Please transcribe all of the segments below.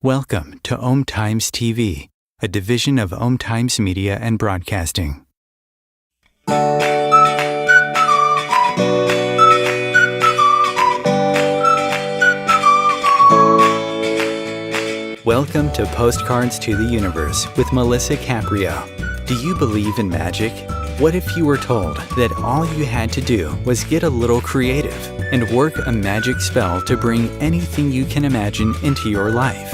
Welcome to Om Times TV, a division of Om Times Media and Broadcasting. Welcome to Postcards to the Universe with Melissa Caprio. Do you believe in magic? What if you were told that all you had to do was get a little creative and work a magic spell to bring anything you can imagine into your life?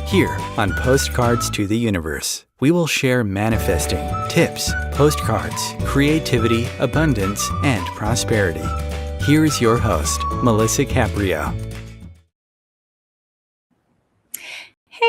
Here on Postcards to the Universe, we will share manifesting, tips, postcards, creativity, abundance, and prosperity. Here is your host, Melissa Caprio.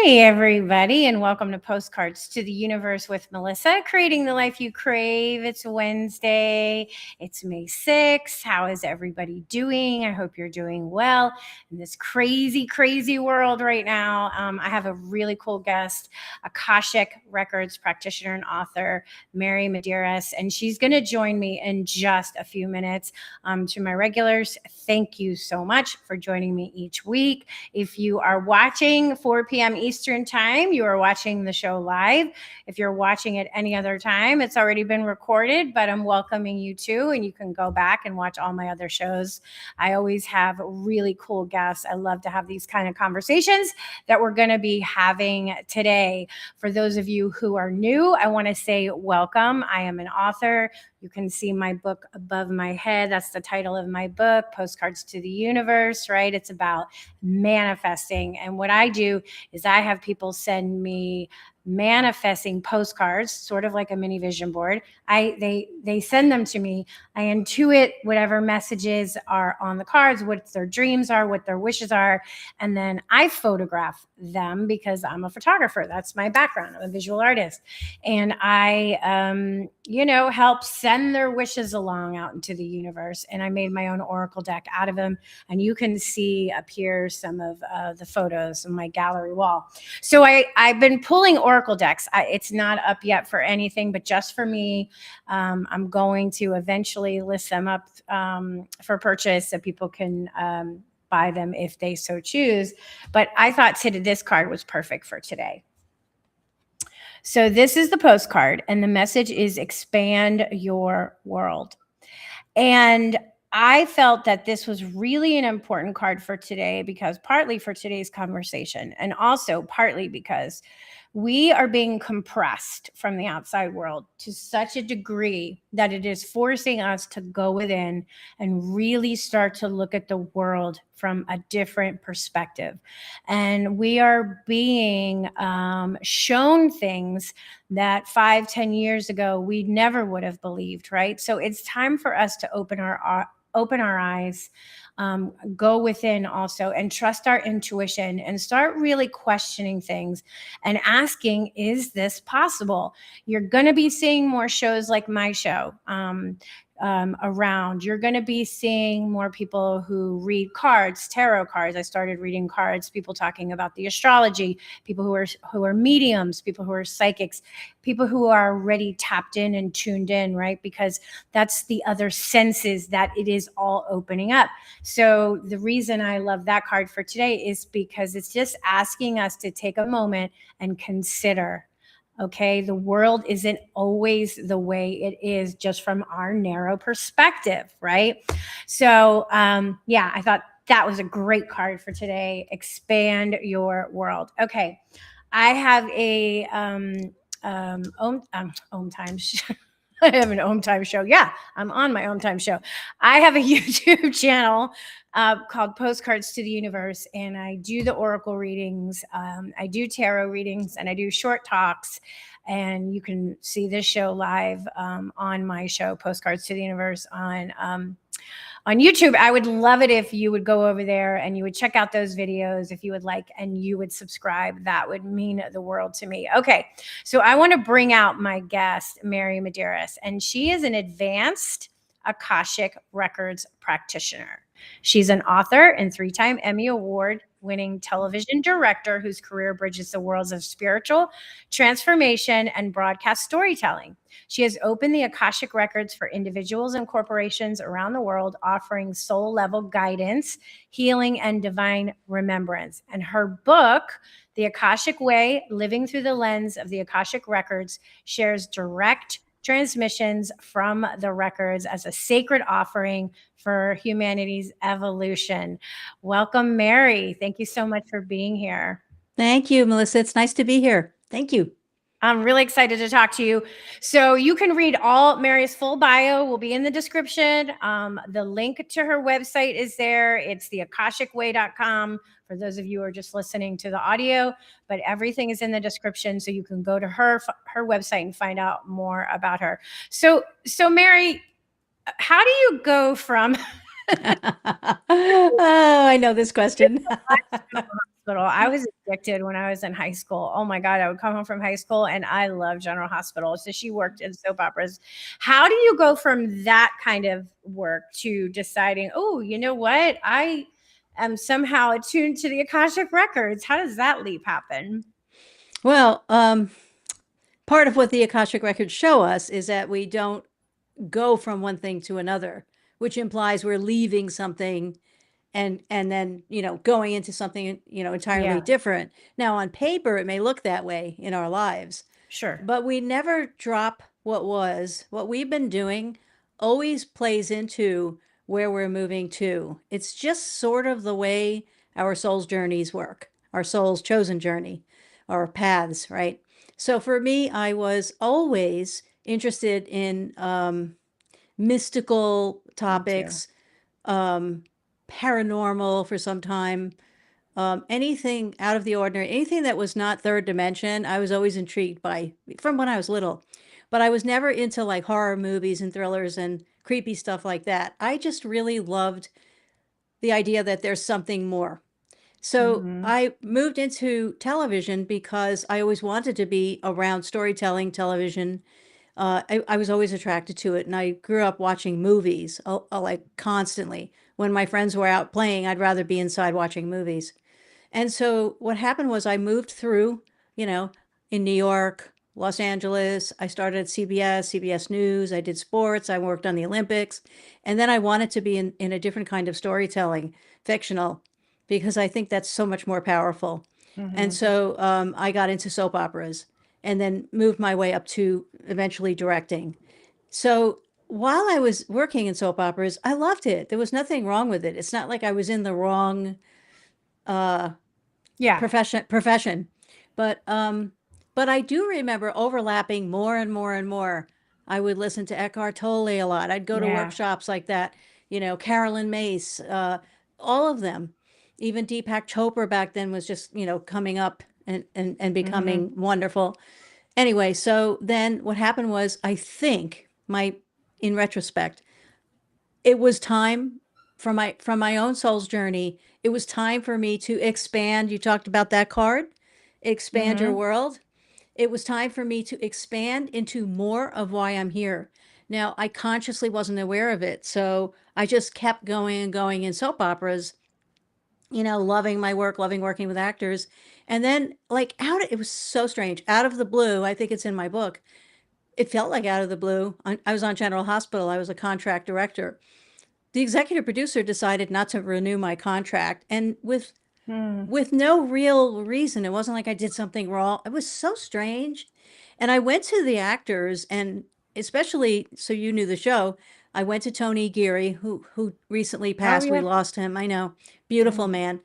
Hey everybody, and welcome to Postcards to the Universe with Melissa, creating the life you crave. It's Wednesday. It's May 6th. How is everybody doing? I hope you're doing well in this crazy, crazy world right now. I have a really cool guest, Akashic Records practitioner and author, Madeiras, and she's going to join me in just a few minutes. To my regulars, thank you so much for joining me each week. If you are watching 4 p.m. Eastern time, you are watching the show live. If you're watching it any other time, it's already been recorded, but I'm welcoming you too, and you can go back and watch all my other shows. I always have really cool guests. I love to have these kind of conversations that we're going to be having today. For those of you who are new, I want to say welcome. I am an author. You can see my book above my head. That's the title of my book, Postcards to the Universe, right? It's about manifesting. And what I do is I have people send me manifesting postcards, sort of like a mini vision board. They send them to me. I intuit whatever messages are on the cards, what their dreams are, what their wishes are, and then I photograph them because I'm a photographer. That's my background. I'm a visual artist, and I help send their wishes along out into the universe. And I made my own oracle deck out of them, and you can see up here some of the photos on my gallery wall. So I've been pulling oracle decks. It's not up yet for anything, but just for me. I'm going to eventually list them up for purchase so people can buy them if they so choose. But I thought this card was perfect for today. So this is the postcard, and the message is expand your world. And I felt that this was really an important card for today, because partly for today's conversation, and also partly because we are being compressed from the outside world to such a degree that it is forcing us to go within and really start to look at the world from a different perspective. And we are being shown things that 5-10 years ago we never would have believed, right? So it's time for us to open our eyes, go within also, and trust our intuition and start really questioning things and asking, is this possible? You're going to be seeing more shows like my show around. You're going to be seeing more people who read cards, tarot cards. I started reading cards, people talking about the astrology, people who are mediums, people who are psychics, people who are already tapped in and tuned in, right? Because that's the other senses that it is all opening up. So the reason I love that card for today is because it's just asking us to take a moment and consider, okay, the world isn't always the way it is just from our narrow perspective, right? So I thought that was a great card for today. Expand your world. Okay, I have a Om Time show. I have an Om Time show. Yeah, I'm on my Om Time show. I have a YouTube channel called Postcards to the Universe, and I do the oracle readings. I do tarot readings, and I do short talks. And you can see this show live on my show, Postcards to the Universe, on YouTube. I would love it if you would go over there and you would check out those videos if you would like, and you would subscribe. That would mean the world to me. Okay, so I want to bring out my guest, Emmy Madeiras, and she is an Advanced Akashic Records practitioner. She's an author and 3-time Emmy Award Award-winning television director whose career bridges the worlds of spiritual transformation and broadcast storytelling. She has opened the Akashic Records for individuals and corporations around the world, offering soul-level guidance, healing, and divine remembrance. And her book, The Akashic Way, Living Through the Lens of the Akashic Records, shares direct transmissions from the records as a sacred offering for humanity's evolution. Welcome, Mary. Thank you so much for being here. Thank you, Melissa. It's nice to be here. Thank you. I'm really excited to talk to you. So you can read all Mary's full bio will be in the description. The link to her website is there. It's theakashicway.com for those of you who are just listening to the audio, but everything is in the description. So you can go to her website and find out more about her. So Mary, how do you go from Oh, I know this question. Hospital. I was addicted when I was in high school. Oh my God, I would come home from high school and I love General Hospital. So she worked in soap operas. How do you go from that kind of work to deciding, oh, you know what? I am somehow attuned to the Akashic Records. How does that leap happen? Well, part of what the Akashic Records show us is that we don't go from one thing to another, which implies we're leaving something and then, going into something, entirely different. Now, on paper, it may look that way in our lives. Sure. But we never drop what was. What we've been doing always plays into where we're moving to. It's just sort of the way our soul's journeys work, our soul's chosen journey, our paths, right? So for me, I was always interested in mystical topics, paranormal for some time, anything out of the ordinary, anything that was not third dimension. I was always intrigued by from when I was little, but I was never into like horror movies and thrillers and creepy stuff like that. I just really loved the idea that there's something more. So I moved into television because I always wanted to be around storytelling television. I was always attracted to it, and I grew up watching movies like constantly. When my friends were out playing, I'd rather be inside watching movies. And so what happened was I moved through, in New York, Los Angeles. I started at CBS News. I did sports. I worked on the Olympics. And then I wanted to be in a different kind of storytelling, fictional, because I think that's so much more powerful. And so I got into soap operas and then moved my way up to eventually directing. So while I was working in soap operas, I loved it. There was nothing wrong with it. It's not like I was in the wrong profession. But I do remember overlapping more and more and more. I would listen to Eckhart Tolle a lot. I'd go to workshops like that, Carolyn Mace, all of them. Even Deepak Chopra back then was just, coming up and becoming wonderful. Anyway, so then what happened was, I think in retrospect, it was time from my own soul's journey. It was time for me to expand. You talked about that card, expand your world. It was time for me to expand into more of why I'm here. Now, I consciously wasn't aware of it. So I just kept going and going in soap operas, loving my work, loving working with actors. And then it was so strange. Out of the blue, I think it's in my book. It felt like out of the blue. I was on General Hospital. I was a contract director. The executive producer decided not to renew my contract. And with no real reason. It wasn't like I did something wrong. It was so strange. And I went to the actors, and especially, so you knew the show, I went to Tony Geary, who recently passed. We lost him. I know. Beautiful man.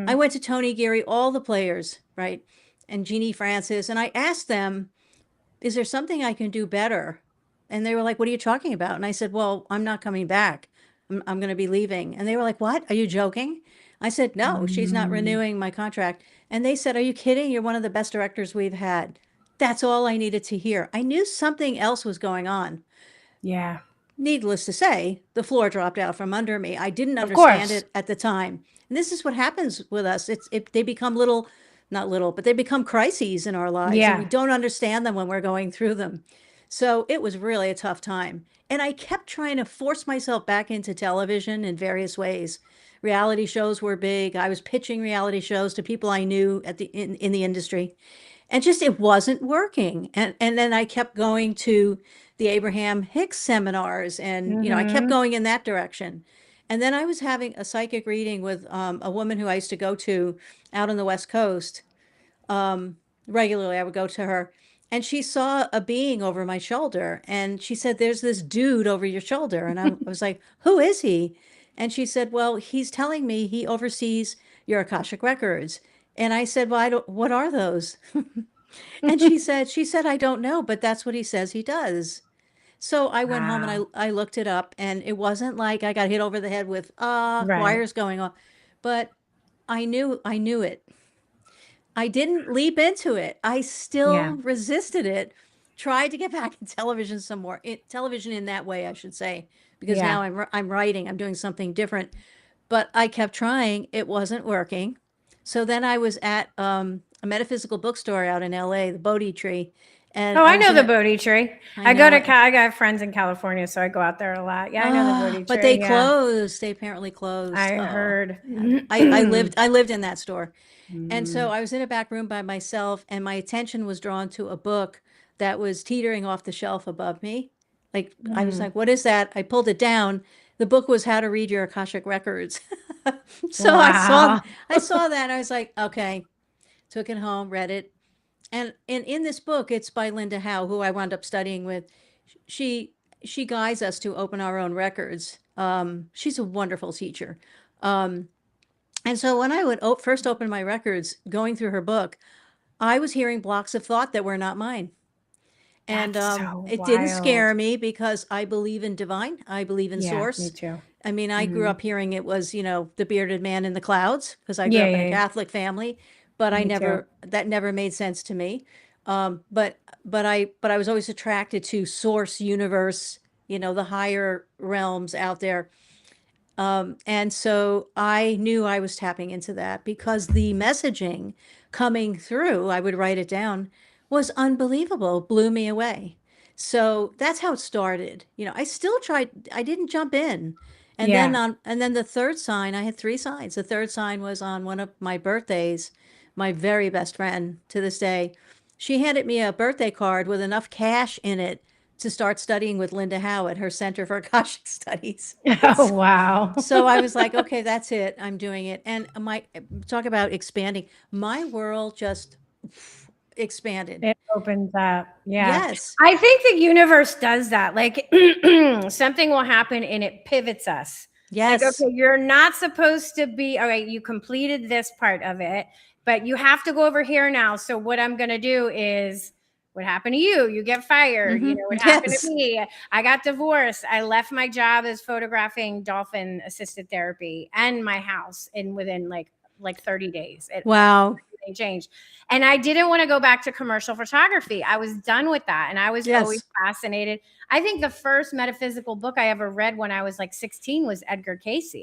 I went to Tony Geary, all the players, right? And Jeannie Francis. And I asked them, is there something I can do better? And they were like, what are you talking about? And I said, well, I'm not coming back. I'm going to be leaving. And they were like, what? Are you joking? I said, no, she's not renewing my contract. And they said, are you kidding? You're one of the best directors we've had. That's all I needed to hear. I knew something else was going on. Yeah. Needless to say, the floor dropped out from under me. I didn't understand it at the time. And this is what happens with us. They become not little, but they become crises in our lives. Yeah. And we don't understand them when we're going through them. So it was really a tough time. And I kept trying to force myself back into television in various ways. Reality shows were big. I was pitching reality shows to people I knew in the industry. And just it wasn't working. And then I kept going to the Abraham Hicks seminars, and I kept Mm-hmm. going in that direction. And then I was having a psychic reading with a woman who I used to go to out on the West Coast. Regularly, I would go to her, and she saw a being over my shoulder, and she said, "There's this dude over your shoulder." And I was like, "Who is he?" And she said, "Well, he's telling me he oversees your Akashic records." And I said, "Well, I don't, what are those?" And she said, "I don't know, but that's what he says he does." So I went home and Wow. I looked it up, and it wasn't like I got hit over the head with Right. wires going on, but I knew it. I didn't leap into it. I Yeah. still resisted it. Tried to get back in television some more. Television in that way, I should say, because Yeah. now I'm writing. I'm doing something different. But I kept trying. It wasn't working. So then I was at a metaphysical bookstore out in L.A., the Bodhi Tree, and Oh, I I was know in the a. Bodhi tree. I I go know to it. I got friends in California, so I go out there a lot. Yeah, I know the Bodhi But they tree. Yeah, closed. They apparently closed. I Oh, heard. I lived in that store. And so Mm. I was in a back room by myself, and my attention was drawn to a book that was teetering off the shelf above me. Like, I was Mm. like, what is that? I pulled it down. The book was How to Read Your Akashic Records. So Wow. I saw that. I was like, okay, took it home, read it. And in this book, it's by Linda Howe, who I wound up studying with. She she guides us to open our own records. She's a wonderful teacher. Um, and so when I would first open my records, going through her book, I was hearing blocks of thought that were not mine. And That's so it didn't wild. scare me because I believe in divine. I believe in Yeah, me source. too. I mean, I grew Hmm. up hearing it was, the bearded man in the clouds because I grew Yeah, up in a yeah, yeah. Catholic family, but Me too. that never made sense to me. But I was always attracted to source, universe, the higher realms out there. And so I knew I was tapping into that because the messaging coming through, I would write it down, was unbelievable, blew me away. So that's how it started. I still tried, I didn't jump in. Yeah. And then the third sign, I had three signs. The third sign was on one of my birthdays, my very best friend to this day. She handed me a birthday card with enough cash in it to start studying with Linda Howe at her Center for Akashic Studies. Oh, wow. So I was like, okay, that's it. I'm doing it. And talk about expanding. My world just expanded. It opens up. Yeah. Yes. I think the universe does that. Like something will happen and it pivots us. Like, Yes. okay, you're not supposed to be, all right, you completed this part of it, but you have to go over here now. So what I'm going to do is what happened to you? You get fired. Mm-hmm. What happened to Yes. me? I got divorced. I left my job as photographing dolphin assisted therapy and my house in within like 30 days. Wow. Everything changed. And I didn't want to go back to commercial photography. I was done with that. And I was always Yes. fascinated. I think the first metaphysical book I ever read when I was like 16 was Edgar Cayce.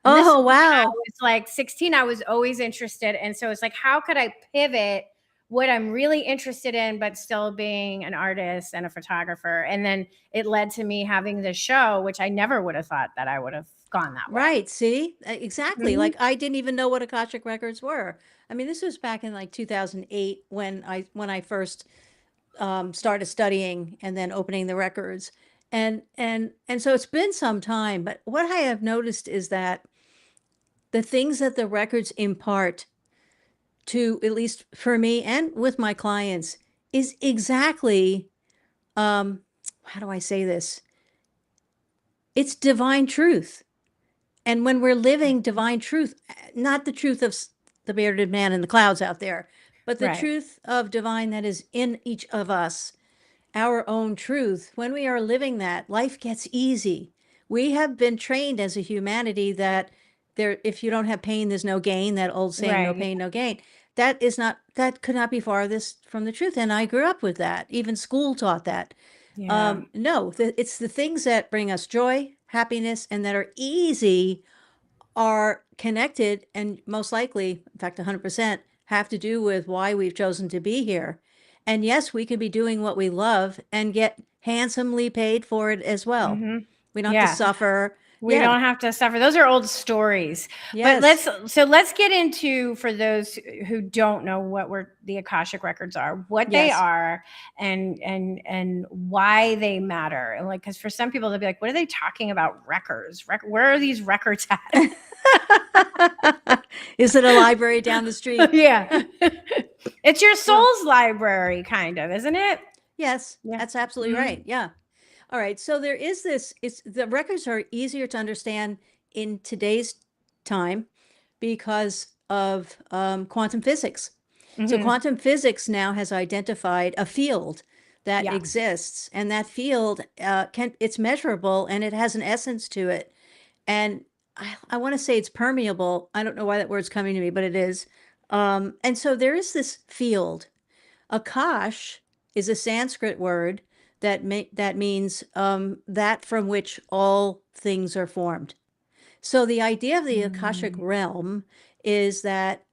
And this is Oh, when I wow. was like 16. I was always interested. And so it's like, how could I pivot what I'm really interested in, but still being an artist and a photographer? And then it led to me having this show, which I never would have thought that I would have gone that way. Right. See, exactly. Mhm. Like I didn't even know what Akashic records were. I mean, this was back in like 2008 when I first started studying and then opening the records. And so it's been some time, but what I have noticed is that the things that the records impart to, at least for me and with my clients, is exactly, how do I say this? It's divine truth. And when we're living divine truth, not the truth of the bearded man in the clouds out there, but the Right. truth of divine that is in each of us, our own truth, when we are living that, life gets easy. We have been trained as a humanity that if you don't have pain, there's no gain, that old saying, no Right. pain, no gain. That could not be farthest from the truth. And I grew up with that. Even school taught that. Yeah. No, it's the things that bring us joy, happiness, and that are easy are connected and most likely, in fact, 100% have to do with why we've chosen to be here. And yes, we can be doing what we love and get handsomely paid for it as well. Mm-hmm. We don't have Yeah. to suffer. We Yeah. don't have to suffer. Those are old stories. But Yes. let's get into, for those who don't know what the Akashic Records are, what they Yes. are, and why they matter. And like, because for some people they'll be like, what are they talking about? Records? Where are these records at? Is it a library down the street? Yeah. It's your soul's library, kind of, isn't it? Yes, Yeah. that's absolutely right. Yeah. All right. So there is this, the records are easier to understand in today's time because of quantum physics. So quantum physics now has identified a field that exists, and that field it's measurable and it has an essence to it. And I want to say it's permeable. I don't know why that word's coming to me, but it is. And so there is this field. Akash is a Sanskrit word that means that from which all things are formed. So the idea of the Akashic realm is that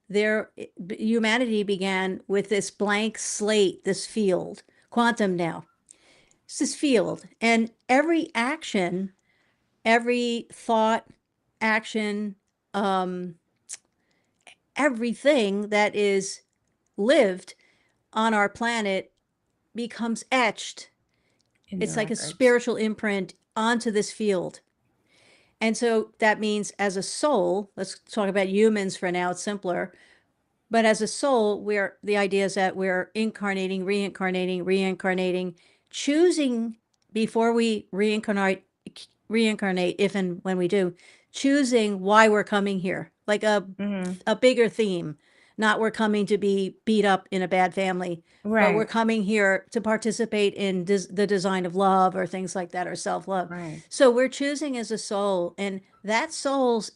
humanity began with this blank slate, this field, quantum now. It's this field, and every action, every thought, action, everything that is lived on our planet becomes etched. It's like a spiritual imprint onto this field. And so that means as a soul, let's talk about humans for now, it's simpler. But as a soul, the idea is that we're incarnating, reincarnating, choosing before we reincarnate, if and when we do, choosing why we're coming here, like a bigger theme. Not we're coming to be beat up in a bad family, but we're coming here to participate in the design of love or things like that, or self-love. So we're choosing as a soul, and that soul's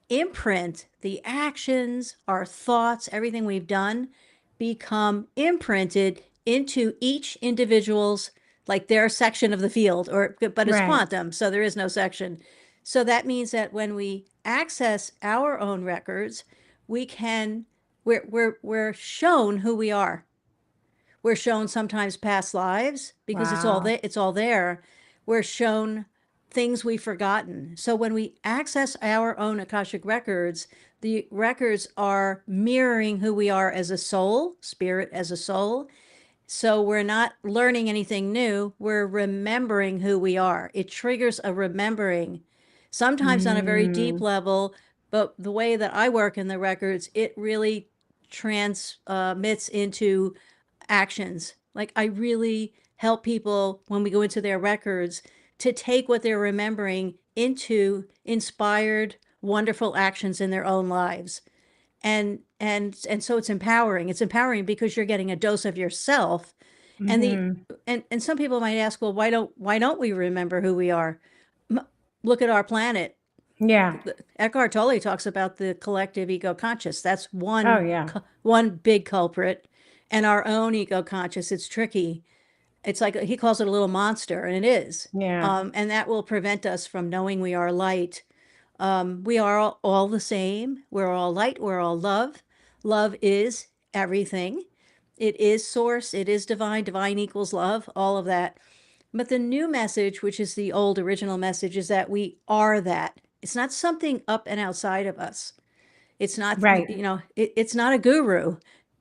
imprint, the actions, our thoughts, everything we've done become imprinted into each individual's, like their section of the field, but it's quantum, so there is no section. So that means that when we access our own records, we're shown who we are. We're shown sometimes past lives because it's all there. We're shown things we've forgotten. So when we access our own Akashic records, the records are mirroring who we are as a soul, spirit as a soul. So we're not learning anything new. We're remembering who we are. It triggers a remembering, sometimes on a very deep level, but the way that I work in the records, it really transmits into actions. Like I really help people when we go into their records to take what they're remembering into inspired, wonderful actions in their own lives. And so it's empowering. It's empowering because you're getting a dose of yourself. And and some people might ask, well, why don't we remember who we are? Look at our planet. Yeah. Eckhart Tolle talks about the collective ego conscious. That's one big culprit. And our own ego conscious, it's tricky. It's like he calls it a little monster, and it is. Yeah. And that will prevent us from knowing we are light. We are all the same. We're all light. We're all love. Love is everything. It is source. It is divine. Divine equals love. All of that. But the new message, which is the old original message, is that we are that. It's not something up and outside of us. It's not, it's not a guru.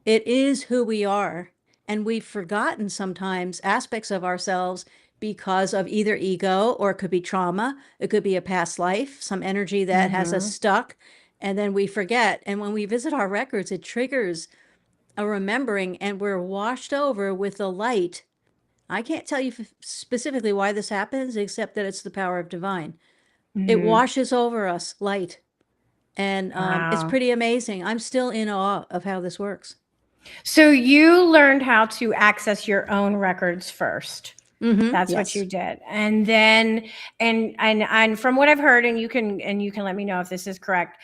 It is who we are. And we've forgotten sometimes aspects of ourselves because of either ego, or it could be trauma. It could be a past life, some energy that has us stuck. And then we forget. And when we visit our records, it triggers a remembering, and we're washed over with the light. I can't tell you specifically why this happens, except that it's the power of divine. It washes over us, light. And it's pretty amazing. I'm still in awe of how this works. So you learned how to access your own records first. That's what you did. And then, and from what I've heard, and you can let me know if this is correct,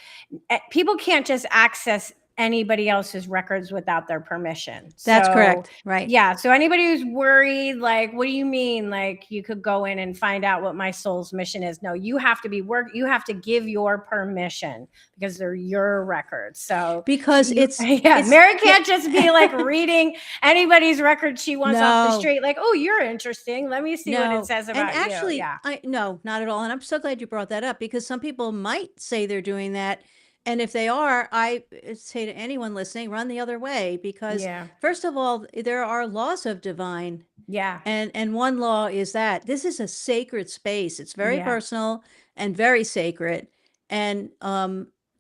people can't just access anybody else's records without their permission. That's So, correct. Right. Yeah. So anybody who's worried, like, what do you mean? Like, you could go in and find out what my soul's mission is. No, you have to you have to give your permission because they're your records. So because Mary can't just be like reading anybody's record she wants off the street. Like, oh, you're interesting. Let me see what it says about and actually, you. Yeah. No, not at all. And I'm so glad you brought that up because some people might say they're doing that. And if they are, I say to anyone listening, run the other way because first of all, there are laws of divine. Yeah. And one law is that this is a sacred space. It's very personal and very sacred. And,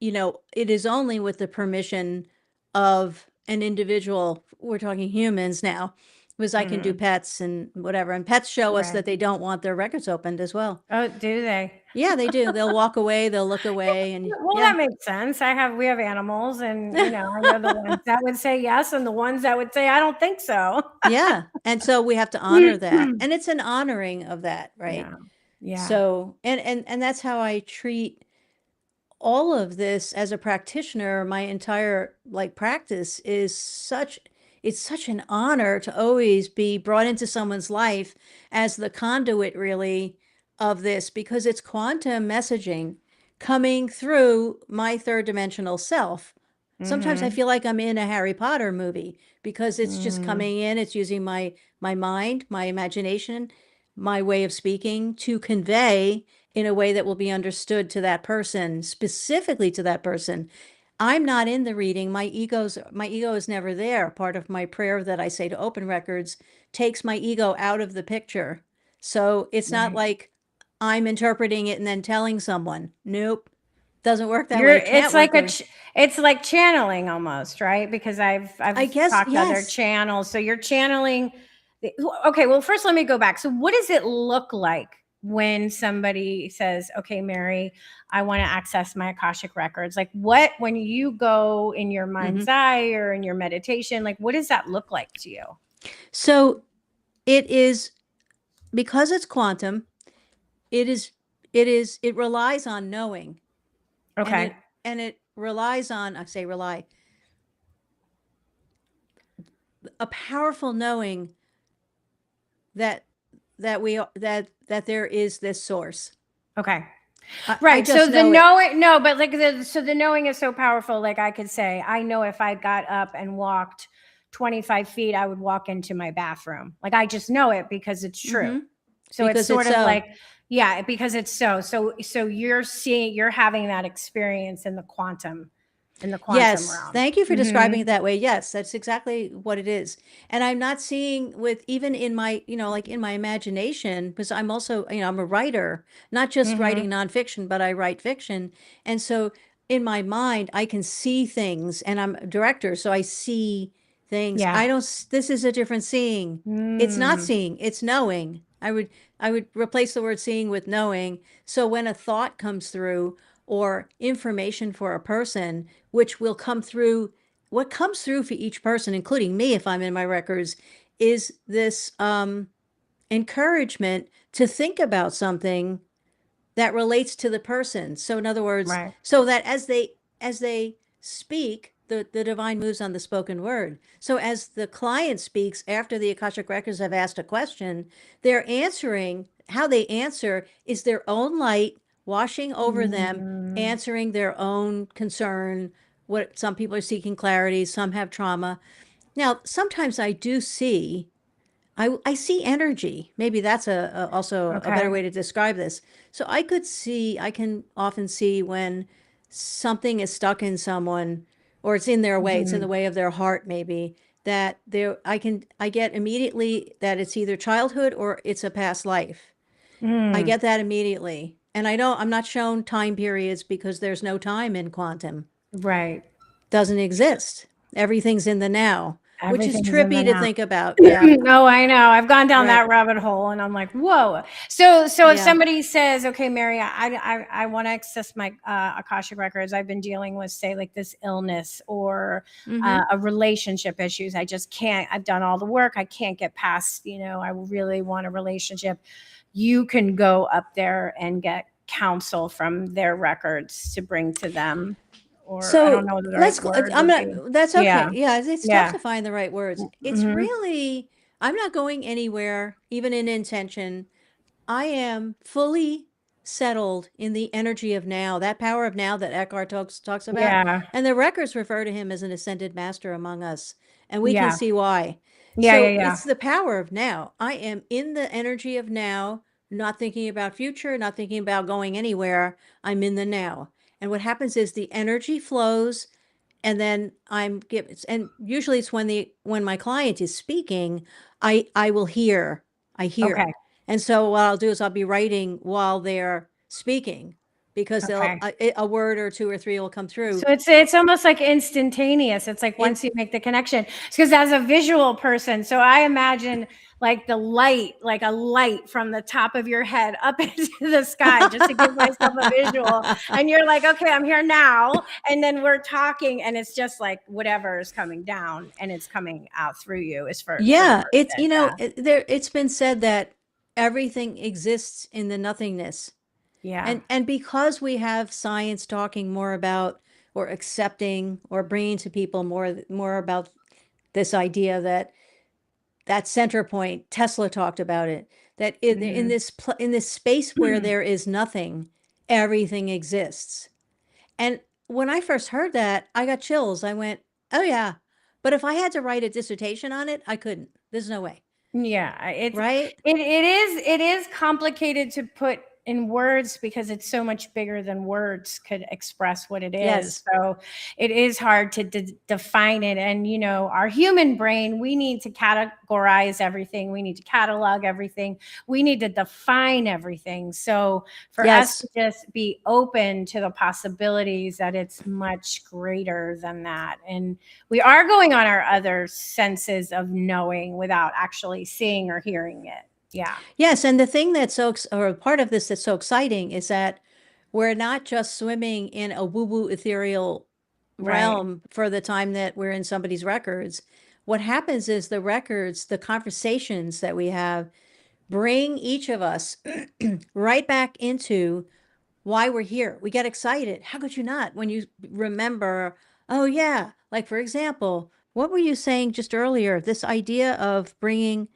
it is only with the permission of an individual. We're talking humans now, because I can do pets and whatever. And pets show us that they don't want their records opened as well. Oh, do they? Yeah, they do. They'll walk away. They'll look away. And that makes sense. We have animals, and I know the ones that would say yes, and the ones that would say I don't think so. Yeah, and so we have to honor that, and it's an honoring of that, right? Yeah. So, and that's how I treat all of this as a practitioner. My entire practice is it's such an honor to always be brought into someone's life as the conduit, really, of this, because it's quantum messaging coming through my third dimensional self. Sometimes I feel like I'm in a Harry Potter movie because it's just coming in. It's using my mind, my imagination, my way of speaking to convey in a way that will be understood to that person, specifically to that person. I'm not in the reading. My ego is never there. Part of my prayer that I say to open records takes my ego out of the picture. So it's not like I'm interpreting it and then telling someone. Nope. Doesn't work that way. It's like channeling almost, right? Because I've talked to other channels. So you're channeling. Okay, well, first let me go back. So what does it look like when somebody says, okay, Mary, I want to access my Akashic records? Like when you go in your mind's eye or in your meditation, like what does that look like to you? So it is, because it's quantum, it relies on knowing. Okay. And it relies on, I say rely, a powerful knowing that there is this source. Okay. Right. So the knowing, the knowing is so powerful. Like I could say, I know if I got up and walked 25 feet, I would walk into my bathroom. Like I just know it because it's true. So because it's sort of like, because it's so you're having that experience in the quantum yes, realm. Thank you for describing it that way. Yes, that's exactly what it is. And I'm not seeing even in my, in my imagination, because I'm also, I'm a writer, not just writing nonfiction, but I write fiction. And so in my mind, I can see things, and I'm a director, so I see things. This is a different seeing. It's not seeing, it's knowing. I would replace the word seeing with knowing. So when a thought comes through or information for a person, which will come through, what comes through for each person, including me, if I'm in my records, is this encouragement to think about something that relates to the person. So in other words, so that as they speak, the divine moves on the spoken word. So as the client speaks after the Akashic Records have asked a question, they're answering. How they answer is their own light washing over them, answering their own concern. What some people are seeking clarity, some have trauma. Now, sometimes I do see, I see energy. Maybe that's also a better way to describe this. So I can often see when something is stuck in someone, or it's in their way, it's in the way of their heart, maybe, that I get immediately that it's either childhood or it's a past life. I get that immediately. And I'm not shown time periods because there's no time in quantum. Right. Doesn't exist. Everything's in the now, which is trippy to think about. Yeah. No, I know. I've gone down that rabbit hole and I'm like, whoa. So if somebody says, okay, Mary, I want to access my Akashic records. I've been dealing with, say, like this illness or a relationship issues. I just can't, I've done all the work. I can't get past, I really want a relationship. You can go up there and get counsel from their records to bring to them. or I don't So know the right let's, word I'm would not, be. that's Yeah. okay. Yeah, it's tough Yeah. to find the right words. It's Mm-hmm. really, I'm not going anywhere, even in intention. I am fully settled in the energy of now, that power of now that Eckhart talks about. Yeah. And the records refer to him as an ascended master among us. And we can Yeah. see why. Yeah. So Yeah. it's the power of now. I am in the energy of now, not thinking about future, not thinking about going anywhere. I'm in the now. And what happens is the energy flows, and then and usually it's when my client is speaking, I will hear, I hear. Okay. And so what I'll do is I'll be writing while they're speaking, because Okay. a word or two or three will come through. So it's almost like instantaneous. It's like In once you make the connection, because as a visual person, so I imagine like the light, like a light from the top of your head up into the sky, just to give myself a visual. And you're like, okay, I'm here now. And then we're talking, and it's just like whatever is coming down, and it's coming out through you is for the Yeah, it's, person. Yeah. it's been said that everything exists in the nothingness. Yeah. And because we have science talking more about, or accepting, or bringing to people more about this idea that center point, Tesla talked about it, that in this space where there is nothing, everything exists. And when I first heard that, I got chills. I went, oh yeah. But if I had to write a dissertation on it, I couldn't. There's no way. Yeah, Right? it is complicated to put in words because it's so much bigger than words could express what it is. Yes. So it is hard to define it. And our human brain, we need to categorize everything. We need to catalog everything. We need to define everything. So for us to just be open to the possibilities that it's much greater than that. And we are going on our other senses of knowing without actually seeing or hearing it. Yeah. Yes, and the thing or part of this that's so exciting is that we're not just swimming in a woo-woo ethereal realm for the time that we're in somebody's records. What happens is the records, the conversations that we have, bring each of us right back into why we're here. We get excited. How could you not when you remember, oh yeah, like for example, what were you saying just earlier? This idea of bringing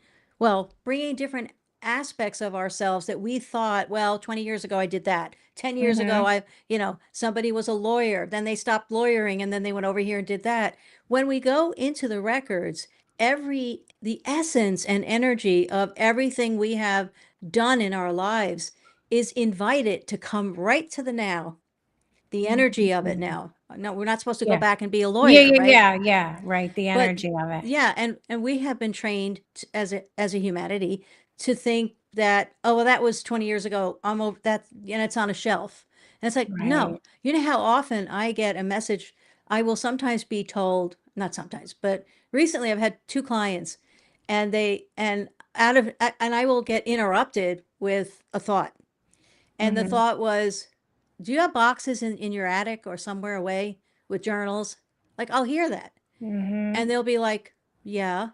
different aspects of ourselves that we thought, well, 20 years ago I did that. 10 years ago somebody was a lawyer, then they stopped lawyering and then they went over here and did that. When we go into the records, the essence and energy of everything we have done in our lives is invited to come right to the now, the energy of it now. No, we're not supposed to go back and be a lawyer, right? Yeah, right. The energy of it. Yeah, and we have been trained as a humanity to think that, oh, well, that was 20 years ago. I'm over that, and it's on a shelf. And it's like, no. You know how often I get a message, I will sometimes be told, not sometimes, but recently I've had 2 clients, and I will get interrupted with a thought. And the thought was, do you have boxes in your attic or somewhere away with journals? Like, I'll hear that. And they'll be like, yeah.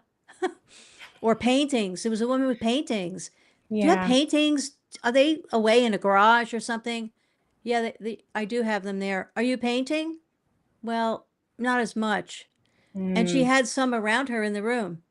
Or paintings. There was a woman with paintings. Do you have paintings? Are they away in a garage or something? Yeah, I do have them there. Are you painting? Well, not as much. And she had some around her in the room,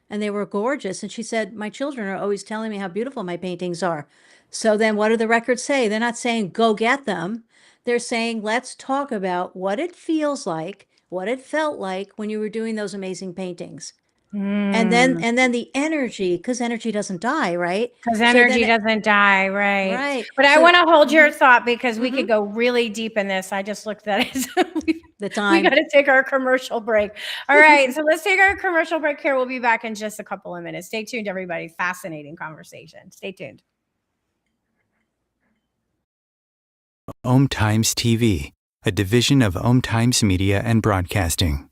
and they were gorgeous. And she said, my children are always telling me how beautiful my paintings are. So then what do the records say? They're not saying go get them. They're saying, let's talk about what it feels like, what it felt like when you were doing those amazing paintings. And then the energy, because energy doesn't die, right? Because energy doesn't die, right? Right. But I want to hold your thought because we could go really deep in this. I just looked at it. The time. We got to take our commercial break. All right. So let's take our commercial break here. We'll be back in just a couple of minutes. Stay tuned, everybody. Fascinating conversation. Stay tuned. Om Times TV, a division of Om Times Media and Broadcasting.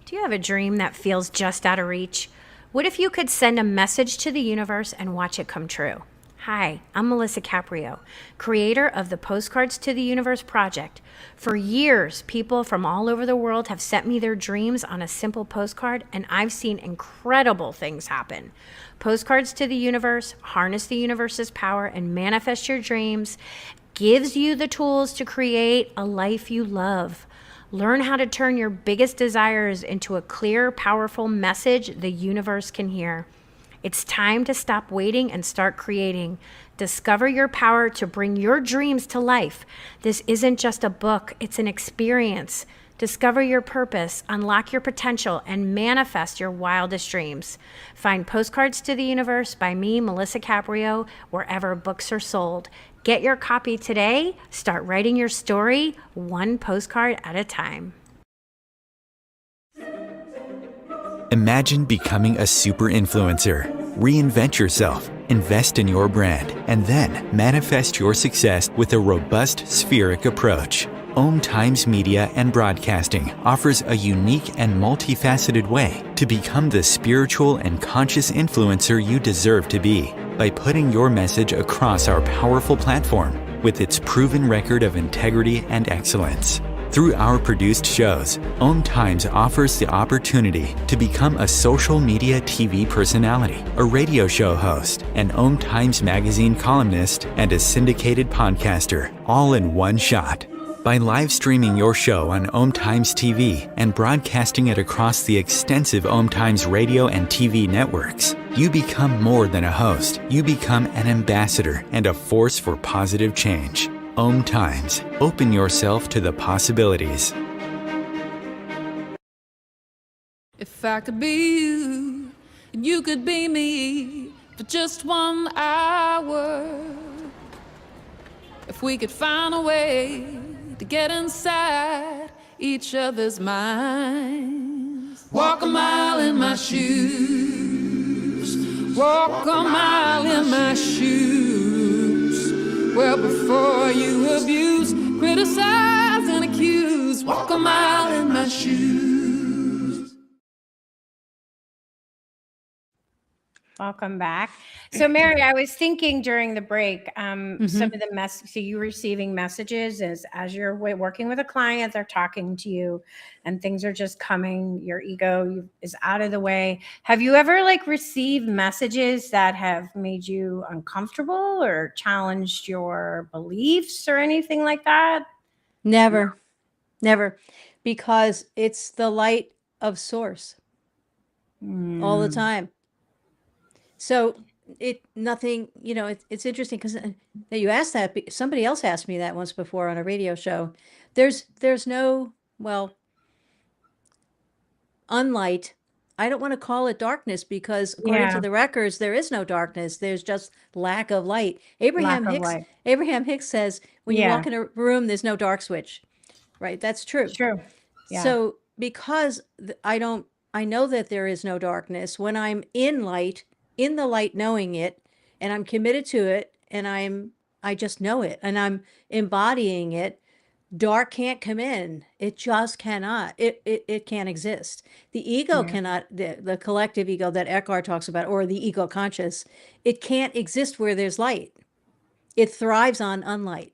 Do you have a dream that feels just out of reach? What if you could send a message to the universe and watch it come true? Hi, I'm Melissa Caprio, creator of the Postcards to the Universe project. For years, people from all over the world have sent me their dreams on a simple postcard, and I've seen incredible things happen. Postcards to the Universe, harness the universe's power and manifest your dreams gives you the tools to create a life you love. Learn how to turn your biggest desires into a clear, powerful message the universe can hear. It's time to stop waiting and start creating. Discover your power to bring your dreams to life. This isn't just a book, it's an experience. Discover your purpose, unlock your potential, and manifest your wildest dreams. Find Postcards to the Universe by me, Melissa Caprio, wherever books are sold. Get your copy today. Start writing your story, one postcard at a time. Imagine becoming a super influencer. Reinvent yourself, invest in your brand, and then manifest your success with a robust spheric approach. Om Times Media and Broadcasting offers a unique and multifaceted way to become the spiritual and conscious influencer you deserve to be by putting your message across our powerful platform with its proven record of integrity and excellence. Through our produced shows, Om Times offers the opportunity to become a social media TV personality, a radio show host, an Om Times magazine columnist, and a syndicated podcaster, all in one shot. By live streaming your show on Om Times TV and broadcasting it across the extensive Om Times radio and TV networks, you become more than a host. You become an ambassador and a force for positive change. Om Times. Open yourself to the possibilities. If I could be you, and you could be me for just 1 hour. If we could find a way to get inside each other's minds. Walk a mile in my shoes. Walk a mile in my shoes. Well, before you abuse, criticize, and accuse. Walk a mile in my shoes. Welcome back. So, Mary, I was thinking during the break, some of the so you receiving messages as you're working with a client, they're talking to you, and things are just coming. Your ego is out of the way. Have you ever received messages that have made you uncomfortable or challenged your beliefs or anything like that? Never, never, because it's the light of source all the time. So nothing, it's interesting because that you asked that. Somebody else asked me that once before on a radio show. There's no, unlight. I don't want to call it darkness because according to the records, there is no darkness. There's just lack of light. Abraham Hicks says when you walk in a room, there's no dark switch, right? That's true. True. Yeah. So because I know that there is no darkness when I'm in the light, knowing it, and I'm committed to it, and I just know it, and I'm embodying it. Dark can't come in. It just cannot. It can't exist. The ego cannot, the collective ego that Eckhart talks about, or the ego conscious, it can't exist where there's light. It thrives on unlight.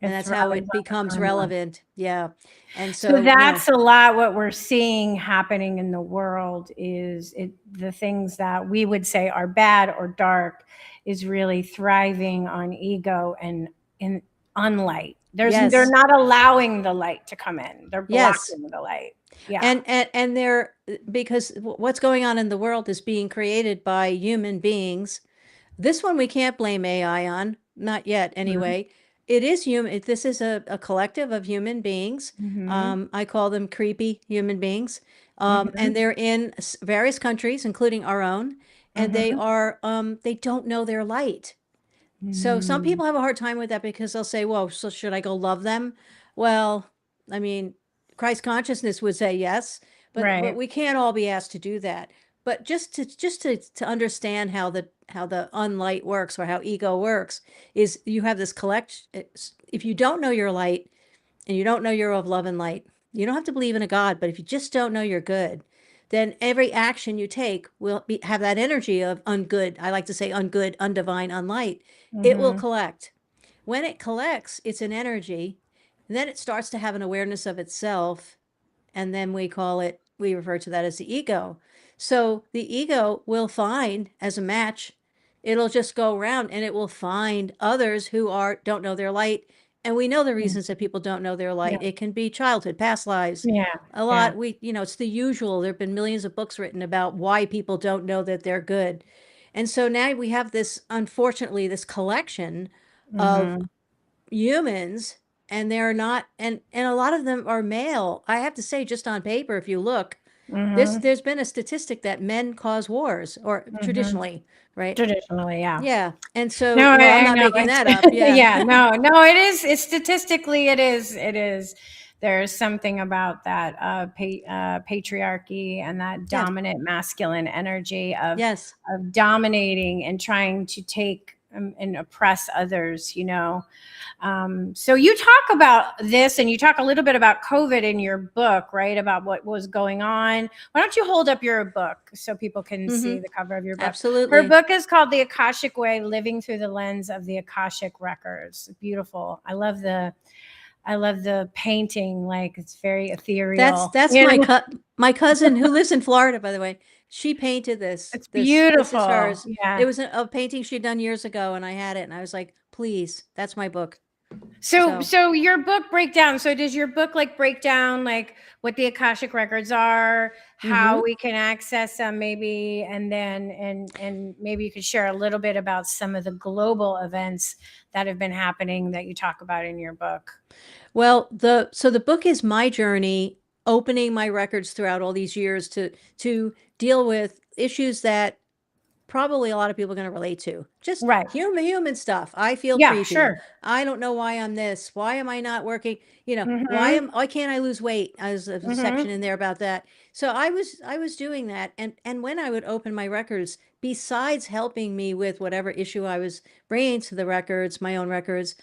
And that's how it becomes relevant. Yeah. And so that's a lot what we're seeing happening in the world is the things that we would say are bad or dark is really thriving on ego and in unlight. They're not allowing the light to come in. They're blocking the light. Yeah. And they're, because what's going on in the world is being created by human beings. This one we can't blame AI on, not yet anyway. It is human. This is a collective of human beings. I call them creepy human beings. And they're in various countries, including our own. And they are, they don't know their light. So some people have a hard time with that because they'll say, well, so should I go love them? Well, I mean, Christ consciousness would say yes, but we can't all be asked to do that. But just to understand how the unlight works or how ego works is you have this if you don't know your light and you don't know you're of love and light, you don't have to believe in a God, but if you just don't know you're good, then every action you take will have that energy of ungood. I like to say ungood, undivine, unlight. It will collect. When it collects, it's an energy, and then it starts to have an awareness of itself, and then we refer to that as the ego. So the ego will find as a match it'll just go around and it will find others who don't know their light. And we know the reasons that people don't know their light. Yeah. It can be childhood, past lives. Yeah. A lot, it's the usual. There have been millions of books written about why people don't know that they're good. And so now we have this, unfortunately, this collection of humans, and they're not, and a lot of them are male. I have to say, just on paper, if you look, there's been a statistic that men cause wars, or traditionally, right? Traditionally, yeah. Yeah. And so, No, well, I'm I not know. making that up. Yeah. Yeah, no, it is. It's statistically, it is. There's something about that patriarchy and that dominant masculine energy of Yes. of dominating and trying to take and oppress others, you know. So you talk about this, and you talk a little bit about COVID in your book, right? About what was going on. Why don't you hold up your book so people can see the cover of your book? Absolutely. Her book is called The Akashic Way, Living Through the Lens of the Akashic Records. Beautiful. I love the painting. Like, it's very ethereal. That's my cousin who lives in Florida, by the way. She painted this. It's beautiful. This is hers. Yeah. It was a painting she'd done years ago, and I had it, and I was like, please, that's my book. So your book breakdown. So does your book like break down like what the Akashic Records are, how we can access them, maybe, and then and maybe you could share a little bit about some of the global events that have been happening that you talk about in your book? Well, the book is my journey opening my records throughout all these years to deal with issues that probably a lot of people are going to relate to. Just human stuff. I feel creepy. Sure. I don't know why I'm this. Why am I not working? You know, why can't I lose weight? There's a section in there about that. So I was doing that, and when I would open my records, besides helping me with whatever issue I was bringing to the records, my own records,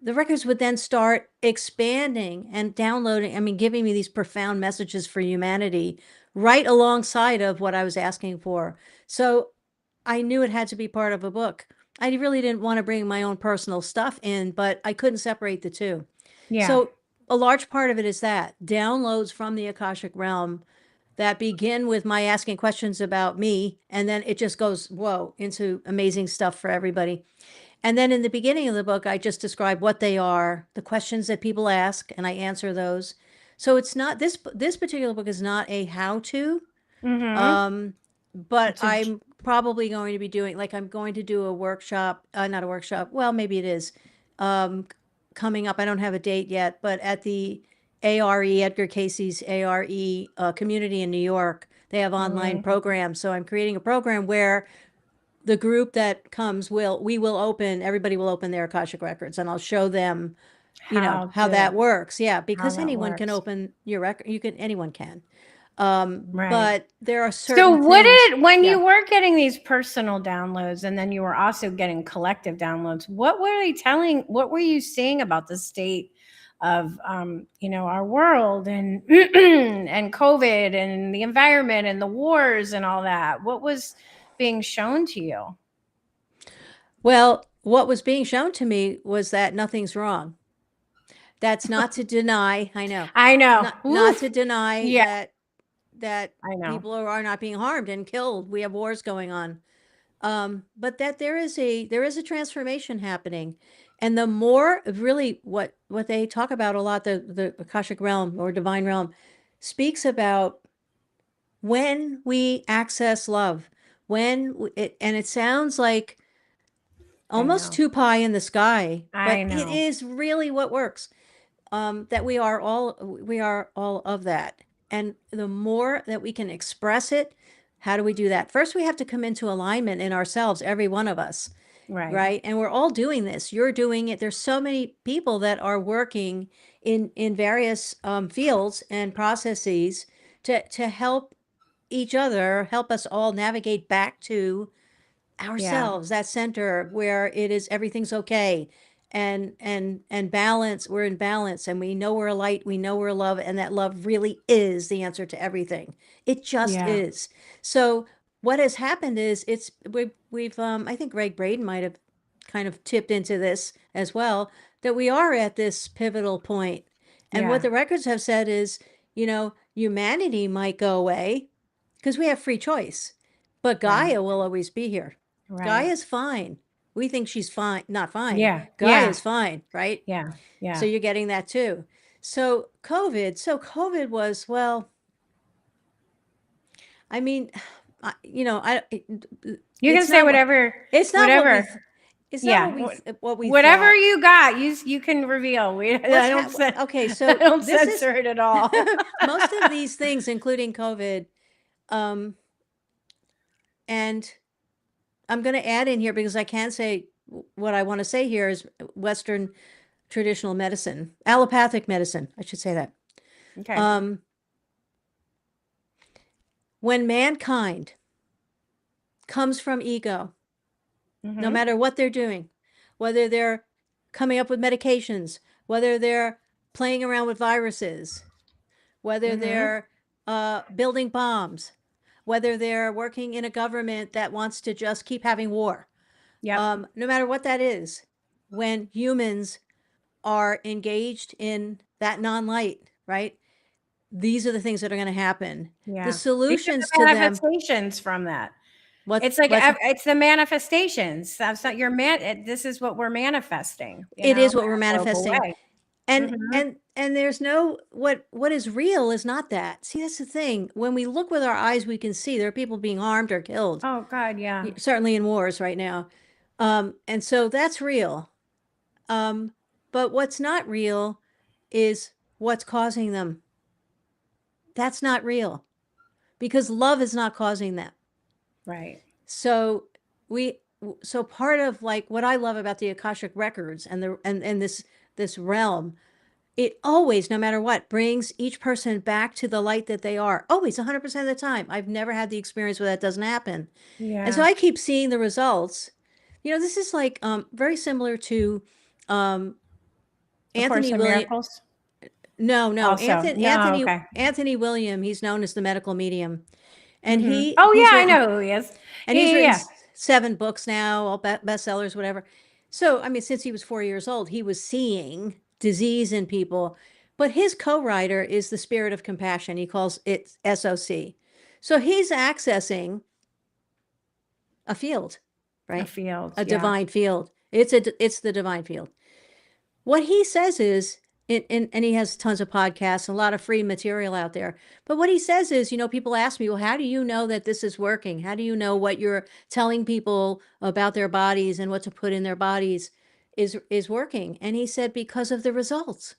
the records would then start expanding and downloading. I mean, giving me these profound messages for humanity right alongside of what I was asking for. So I knew it had to be part of a book. I really didn't want to bring my own personal stuff in, but I couldn't separate the two. Yeah. So a large part of it is that downloads from the Akashic realm that begin with my asking questions about me, and then it just goes, whoa, into amazing stuff for everybody. And then in the beginning of the book, I just describe what they are, the questions that people ask, and I answer those. So it's not, this particular book is not a how-to, but I'm probably going to be doing, like, I'm going to do a workshop, not a workshop, well, maybe it is, coming up. I don't have a date yet, but at the ARE, Edgar Casey's ARE community in New York, they have online programs. So I'm creating a program where the group that comes everybody will open their Akashic records, and I'll show them, how that works. Yeah, because anyone can open your record. Anyone can. But there are certain things. When you were getting these personal downloads, and then you were also getting collective downloads, what were you seeing about the state of our world and and COVID and the environment and the wars and all that? What was being shown to you? Well, what was being shown to me was that nothing's wrong. That's not to deny. I know. Not to deny that people are not being harmed and killed. We have wars going on. But that there is a transformation happening. And the more really what they talk about a lot, the Akashic realm or divine realm speaks about when we access love, and it sounds like almost too pie in the sky, but it is really what works. That we are all of that. And the more that we can express it, how do we do that? First, we have to come into alignment in ourselves, every one of us. Right. And we're all doing this. You're doing it. There's so many people that are working in various fields and processes to help each other, help us all navigate back to ourselves, that center where everything's okay. And balance, we're in balance, and we know we're a light, we know we're love, and that love really is the answer to everything. It just is. So what has happened is we've I think Greg Braden might have kind of tipped into this as well, that we are at this pivotal point. And what the records have said is, humanity might go away because we have free choice, but Gaia will always be here. Guy Right. is fine. We think she's fine, not fine. Yeah. Guy Yeah. is fine, right? Yeah. Yeah. So you're getting that too. So COVID was, well, I mean, You can it's say not whatever. it's not what we Whatever. it's not Yeah. what we Whatever thought. you got, you can reveal. I don't Okay, I so don't this is censor it at all. most of these things, including COVID, and I'm going to add in here because I can say what I want to say here is Western traditional medicine, allopathic medicine, I should say that. Okay. When mankind comes from ego, no matter what they're doing, whether they're coming up with medications, whether they're playing around with viruses, whether they're building bombs, whether they're working in a government that wants to just keep having war. Yep. No matter what that is, when humans are engaged in that non-light, right? These are the things that are going to happen. Yeah. The solutions These are to the them. manifestations from that. What's It's like what's- it's the manifestations. That's not your this is what we're manifesting. It is what we're in a global manifesting. way. And there's no what is real is not that. See, that's the thing. When we look with our eyes, we can see there are people being harmed or killed. Oh God, yeah. Certainly in wars right now. And so that's real. But what's not real is what's causing them. That's not real because love is not causing that. Right. So part of like what I love about the Akashic Records and this realm, it always, no matter what, brings each person back to the light that they are. Always, 100% of the time. I've never had the experience where that doesn't happen. Yeah. And so I keep seeing the results. This is like very similar to Anthony Williams. No. Also. Anthony William, he's known as the medical medium. And I know who he is. And he's written 7 books now, all bestsellers, whatever. So, I mean, since he was 4 years old, he was seeing disease in people. But his co-writer is the spirit of compassion. He calls it SOC. So he's accessing a field, right? A field. A divine field. It's the divine field. What he says is, and he has tons of podcasts, a lot of free material out there. But what he says is, people ask me, well, how do you know that this is working? How do you know what you're telling people about their bodies and what to put in their bodies is working? And he said, because of the results.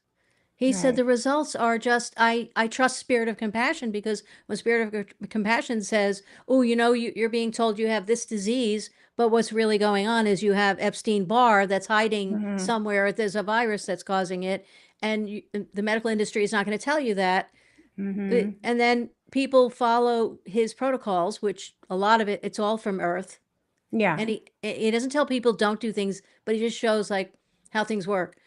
He said the results are just, I trust spirit of compassion, because when spirit of compassion says, oh, you're being told you have this disease, but what's really going on is you have Epstein-Barr that's hiding somewhere. There's a virus that's causing it. And the medical industry is not going to tell you that. And then people follow his protocols, which a lot of it's all from Earth. Yeah. And he doesn't tell people don't do things, but he just shows like how things work.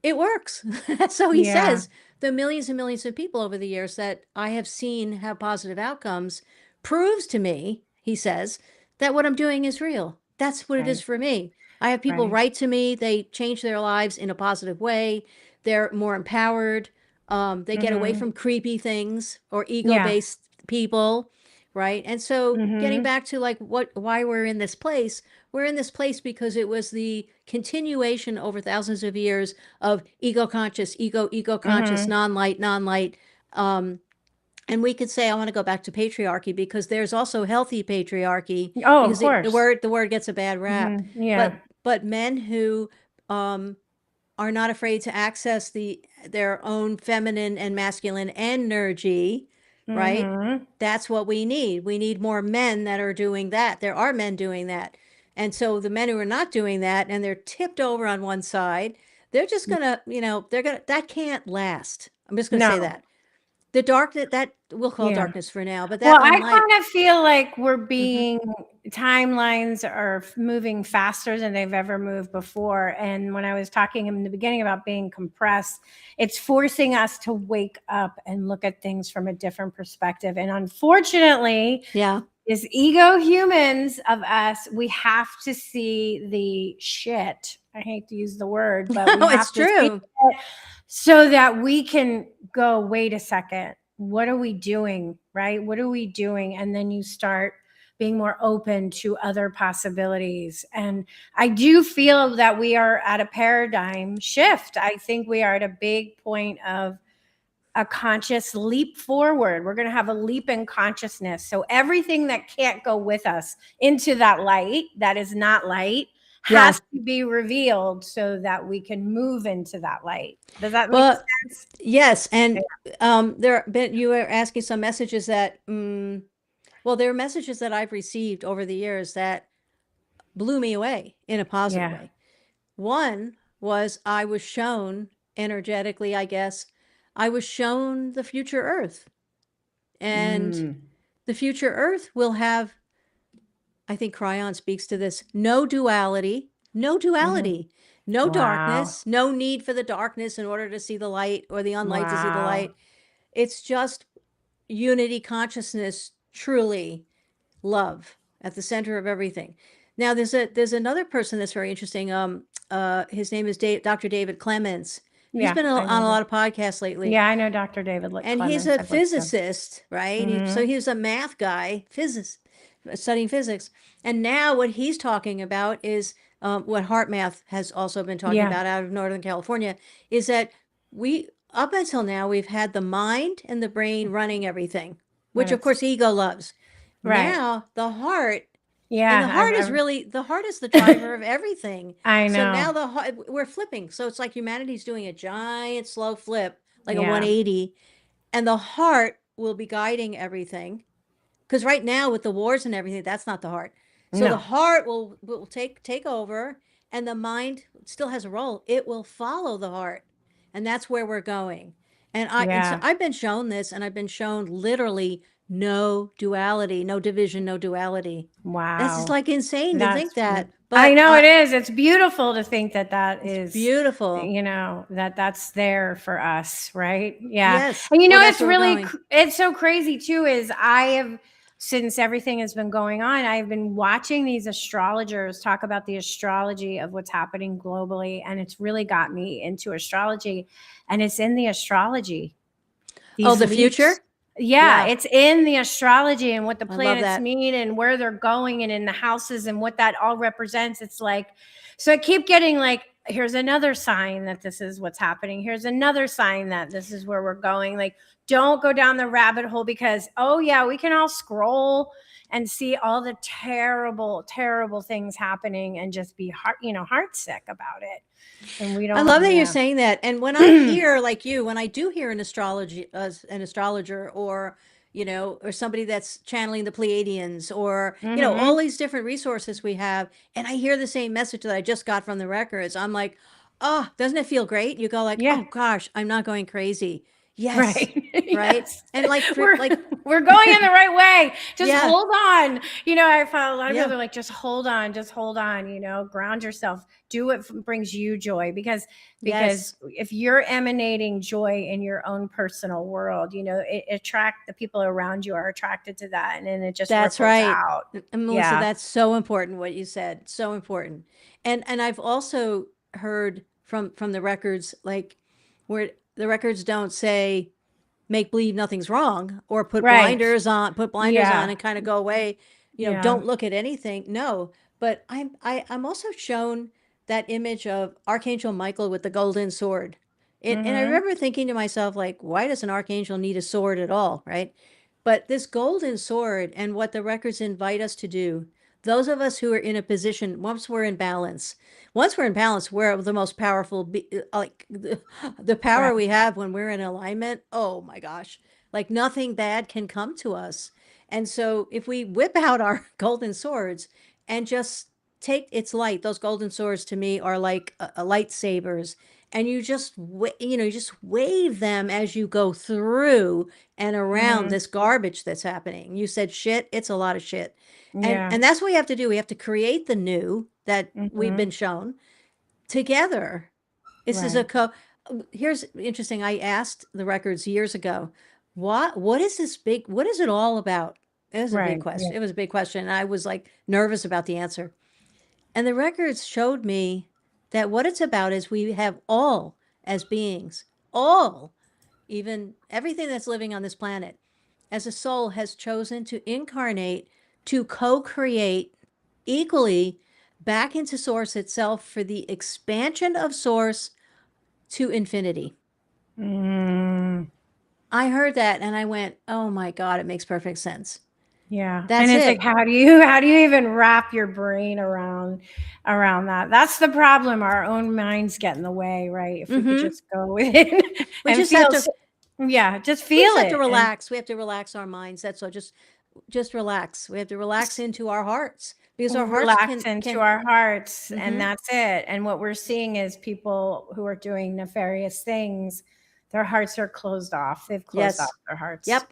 It works. So he says the millions and millions of people over the years that I have seen have positive outcomes proves to me, he says, that what I'm doing is real. That's what it is for me. I have people write to me. They change their lives in a positive way. They're more empowered. They get away from creepy things or ego-based people, right? And so getting back to like why we're in this place because it was the continuation over thousands of years of ego conscious, non-light. And we could say, I want to go back to patriarchy, because there's also healthy patriarchy. Oh, of course. The word gets a bad rap. But men who are not afraid to access their own feminine and masculine energy, right? That's what we need. We need more men that are doing that. There are men doing that. And so the men who are not doing that, and they're tipped over on one side, they're just gonna, that can't last. I'm just gonna say that. The darkness, that we'll call darkness for now, but that I kind of feel like we're being timelines are moving faster than they've ever moved before. And when I was talking in the beginning about being compressed, it's forcing us to wake up and look at things from a different perspective. And unfortunately, as ego humans of us, we have to see the shit. I hate to use the word, but we have it's to true. see it so that we can go, wait a second, what are we doing? Right? What are we doing? And then you start being more open to other possibilities. And I do feel that we are at a paradigm shift. I think we are at a big point of a conscious leap forward. We're going to have a leap in consciousness. So everything that can't go with us into that light, that is not light, has to be revealed so that we can move into that light. Does that make sense? Yes. And you were asking some messages that, well, there are messages that I've received over the years that blew me away in a positive way. One was I was shown energetically, I guess, I was shown the future Earth. And the future Earth will have, I think Cryon speaks to this, no duality, no darkness, no need for the darkness in order to see the light or the unlight to see the light. It's just unity, consciousness, truly love at the center of everything. Now there's another person that's very interesting. His name is Dr. David Clemens. He's been on a lot of podcasts lately. Yeah, I know Dr. David Clemens. And he's a physicist, right? So he was a math guy, studying physics. And now what he's talking about is what Heart Math has also been talking about out of Northern California, is that up until now, we've had the mind and the brain running everything, which of course ego loves. Right. Now the heart, and the heart is really, the heart is the driver of everything. I know. So now we're flipping. So it's like humanity's doing a giant slow flip, like a 180, and the heart will be guiding everything. Because right now with the wars and everything, that's not the heart. So the heart will take over, and the mind still has a role. It will follow the heart, and that's where we're going. And so I've been shown this, and I've been shown literally no duality, no division, no duality. Wow, that's just like insane to think that. But I know it is. It's beautiful to think that is beautiful. You know, that's there for us, right? Yeah. Yes. And it's really, it's so crazy too. Since everything has been going on, I've been watching these astrologers talk about the astrology of what's happening globally. And it's really got me into astrology. And it's in the astrology. The future? Yeah, it's in the astrology and what the planets mean and where they're going and in the houses and what that all represents. It's like, so I keep getting like, here's another sign that this is what's happening. Here's another sign that this is where we're going. Like, don't go down the rabbit hole because, we can all scroll and see all the terrible, terrible things happening and just be heart sick about it. And we don't. I love that you're saying that. And when I hear like you, when I do hear an astrologer or, or somebody that's channeling the Pleiadians or, all these different resources we have, and I hear the same message that I just got from the records, I'm like, oh, doesn't it feel great? You go like, oh gosh, I'm not going crazy. Yes. Right. Yes. And we're going in the right way. Just hold on. I found a lot of people are like, just hold on, ground yourself, do what brings you joy because if you're emanating joy in your own personal world, the people around you are attracted to that. And then it just ripples out. And Melissa, that's so important what you said. So important. And I've also heard from the records, like where the records don't say make believe nothing's wrong or put blinders on and kind of go away, don't look at anything. No, but I'm also shown that image of Archangel Michael with the golden sword. And I remember thinking to myself, like, why does an archangel need a sword at all? Right. But this golden sword and what the records invite us to do, those of us who are in a position, once we're in balance, we're the most powerful, like the power we have when we're in alignment. Oh my gosh, like nothing bad can come to us. And so if we whip out our golden swords and just take its light, those golden swords to me are like lightsabers. And you just, wave them as you go through and around this garbage that's happening. You said shit, it's a lot of shit. And that's what we have to do. We have to create the new that we've been shown together. This is here's interesting. I asked the records years ago, what is it all about? It was a big question. It was a big question. And I was like nervous about the answer. And the records showed me that what it's about is we have all as beings, even everything that's living on this planet as a soul has chosen to incarnate to co-create equally back into source itself for the expansion of source to infinity. I heard that and I went, oh my God, it makes perfect sense. Yeah. That's and it's it. like, how do you even wrap your brain around that? That's the problem. Our own minds get in the way, right? If we could just go with it We and just feel, have to, just we feel just have it. to relax. We have to relax our minds. That's all. Just relax. We have to relax into our hearts because our hearts relax into can our hearts, and that's it. And what we're seeing is people who are doing nefarious things, their hearts are closed off. They've closed off their hearts. Yep.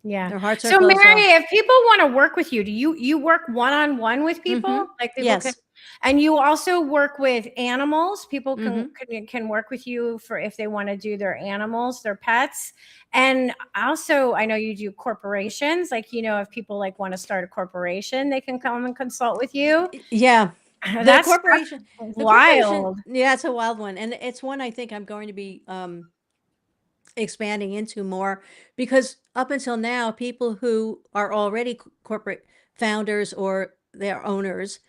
Yeah. Their hearts are So closed Mary, off. if people want to work with you, do you work one-on-one with people? Like people Yes. and you also work with animals. People can work with you for if they want to do their animals, their pets. And also I know you do corporations. Like, if people like want to start a corporation, they can come and consult with you. Yeah. That's corporation. wild. Yeah, it's a wild one. And it's one I think I'm going to be expanding into more, because up until now, people who are already corporate founders or their owners,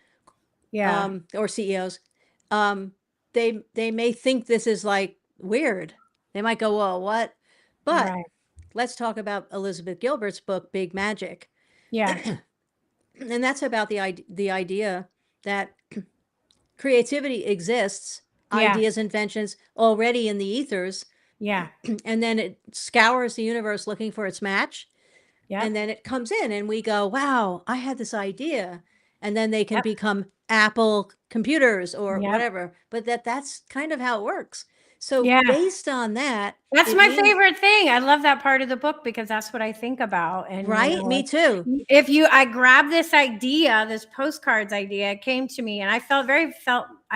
or CEOs, they may think this is like weird. They might go, well, what? But let's talk about Elizabeth Gilbert's book, Big Magic. Yeah. And that's about the idea that creativity exists, ideas, inventions already in the ethers. Yeah. And then it scours the universe looking for its match. Yeah. And then it comes in and we go, wow, I had this idea. And then they can become Apple computers or whatever. But that's kind of how it works. So based on that, that's my favorite thing. I love that part of the book because that's what I think about. And me too. I grabbed this idea, this postcards idea, it came to me, and I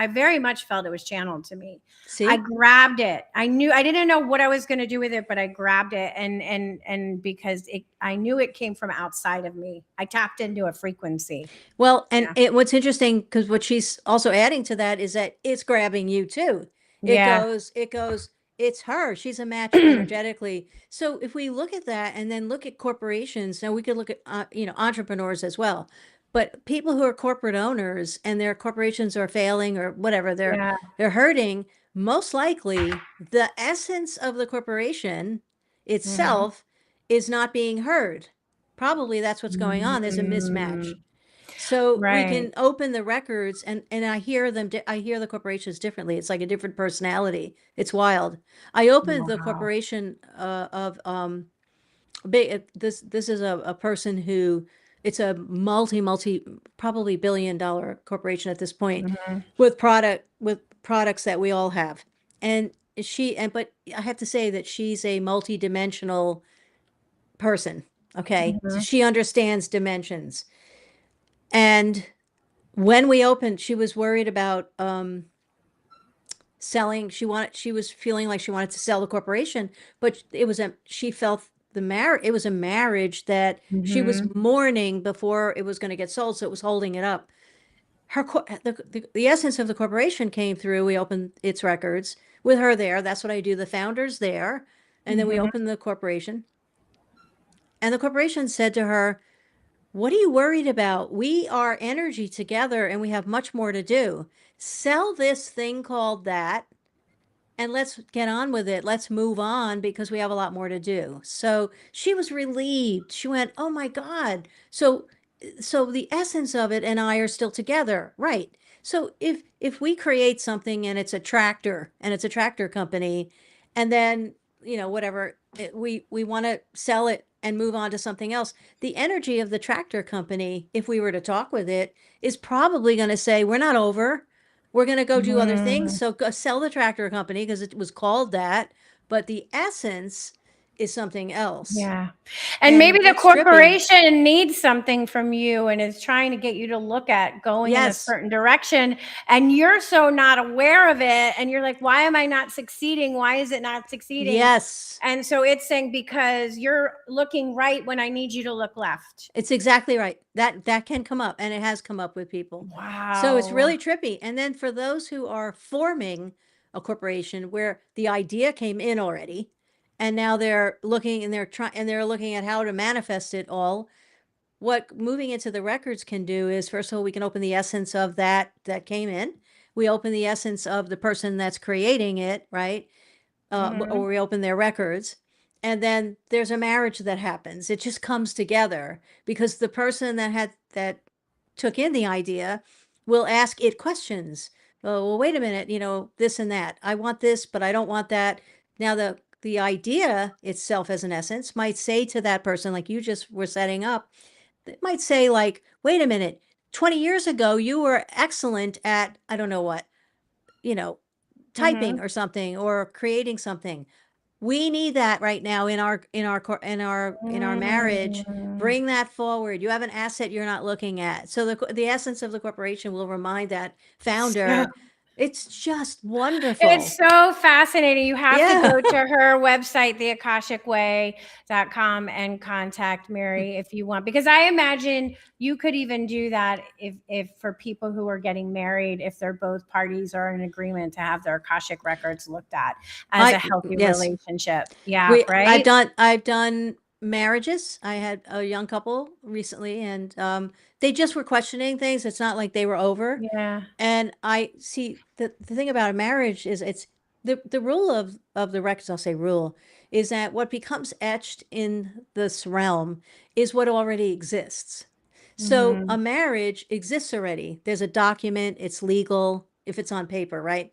very much felt it was channeled to me. See? I grabbed it. I didn't know what I was going to do with it, but I grabbed it, and because I knew it came from outside of me. I tapped into a frequency. Well, and what's interesting, because what she's also adding to that is that it's grabbing you too. It goes, it's her. She's a match energetically. So if we look at that and then look at corporations, now we could look at, entrepreneurs as well, but people who are corporate owners and their corporations are failing or whatever, they're hurting, most likely the essence of the corporation itself is not being heard. Probably that's what's going on. There's a mismatch. So we can open the records and I hear them. I hear the corporations differently. It's like a different personality. It's wild. I opened the corporation of this is a person who, it's a multi probably billion-dollar corporation at this point with products that we all have. And but I have to say that she's a multi-dimensional person. Okay. So she understands dimensions. And when we opened, she was worried about selling. She was feeling like she wanted to sell the corporation, but she felt it was a marriage that she was mourning before it was going to get sold. So it was holding it up. The essence of the corporation came through. We opened its records with her there. That's what I do. The founder's there. And then we opened the corporation. And the corporation said to her, what are you worried about? We are energy together and we have much more to do. Sell this thing called that and let's get on with it. Let's move on because we have a lot more to do. So she was relieved. She went, oh my God. So the essence of it and I are still together. Right. So if we create something and it's a tractor company, and then, whatever, we want to sell it and move on to something else, the energy of the tractor company, if we were to talk with it, is probably going to say, we're not over. We're going to go do other things. So go sell the tractor company because it was called that. But the essence is something else. Yeah. And maybe the corporation needs something from you and is trying to get you to look at going in a certain direction. And you're so not aware of it. And you're like, why am I not succeeding? Why is it not succeeding? Yes. And so it's saying, because you're looking right when I need you to look left. It's exactly right. That can come up, and it has come up with people. Wow. So it's really trippy. And then for those who are forming a corporation where the idea came in already, and now they're looking and they're looking at how to manifest it all. what moving into the records can do is, first of all, we can open the essence of that came in. We open the essence of the person that's creating it, right? Or we open their records. And then there's a marriage that happens. It just comes together because the person that took in the idea will ask it questions. Oh, well, wait a minute, this and that. I want this, but I don't want that. Now the idea itself as an essence might say to that person, like you just were setting up, it might say like, wait a minute, 20 years ago, you were excellent at, I don't know what, typing or something or creating something. We need that right now in our marriage. Bring that forward. You have an asset you're not looking at. So the essence of the corporation will remind that founder. It's just wonderful. It's so fascinating. You have to go to her website, theakashicway.com, and contact Mary if you want, because I imagine you could even do that if for people who are getting married, if they're both parties are in agreement to have their Akashic records looked at as a healthy relationship. Yeah, right. I've done marriages. I had a young couple recently, and they just were questioning things. It's not like they were over. Yeah. And I see the thing about a marriage is it's the rule of the records, I'll say rule, is that what becomes etched in this realm is what already exists. So a marriage exists already. There's a document, it's legal if it's on paper, right?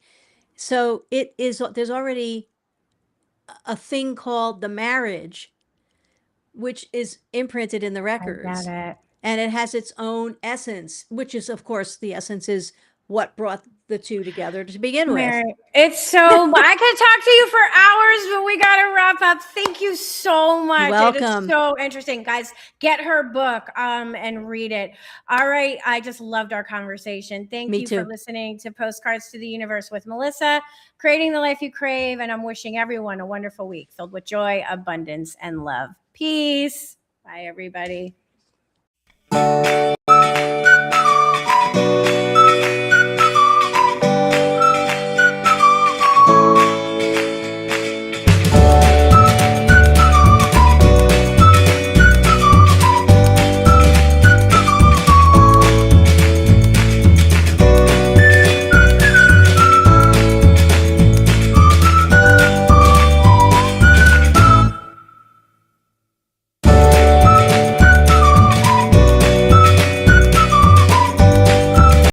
So there's already a thing called the marriage, which is imprinted in the records. I get it. And it has its own essence, which is, of course, the essence is what brought the two together to begin with. It's so, I could talk to you for hours, but we got to wrap up. Thank you so much. Welcome. It is so interesting. Guys, get her book and read it. All right. I just loved our conversation. Thank you for listening to Postcards to the Universe with Melissa, creating the life you crave. And I'm wishing everyone a wonderful week filled with joy, abundance, and love. Peace. Bye, everybody.